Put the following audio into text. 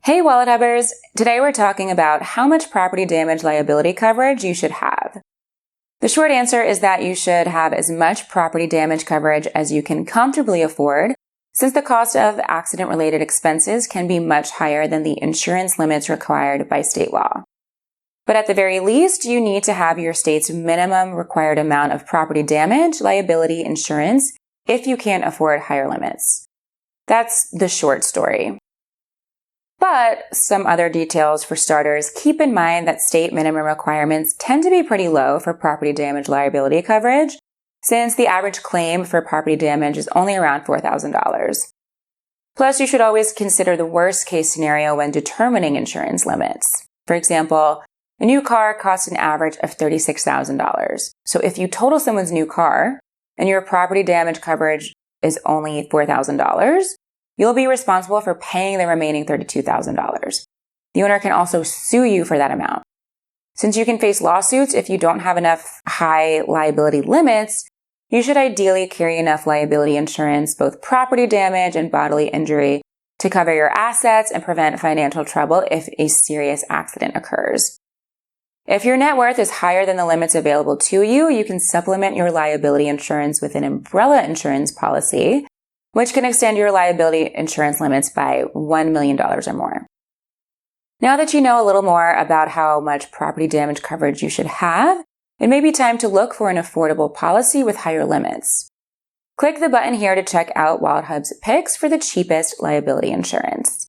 Hey Wallet Hubbers! Today we're talking about how much property damage liability coverage you should have. The short answer is that you should have as much property damage coverage as you can comfortably afford, since the cost of accident-related expenses can be much higher than the insurance limits required by state law. But at the very least, you need to have your state's minimum required amount of property damage liability insurance if you can't afford higher limits. That's the short story. But some other details for starters, keep in mind that state minimum requirements tend to be pretty low for property damage liability coverage, since the average claim for property damage is only around $4,000. Plus, you should always consider the worst case scenario when determining insurance limits. For example, a new car costs an average of $36,000. So if you total someone's new car and your property damage coverage is only $4,000, you'll be responsible for paying the remaining $32,000. The owner can also sue you for that amount. Since you can face lawsuits if you don't have enough high liability limits, you should ideally carry enough liability insurance, both property damage and bodily injury, to cover your assets and prevent financial trouble if a serious accident occurs. If your net worth is higher than the limits available to you, you can supplement your liability insurance with an umbrella insurance policy, which can extend your liability insurance limits by $1 million or more. Now that you know a little more about how much property damage coverage you should have, it may be time to look for an affordable policy with higher limits. Click the button here to check out WalletHub's picks for the cheapest liability insurance.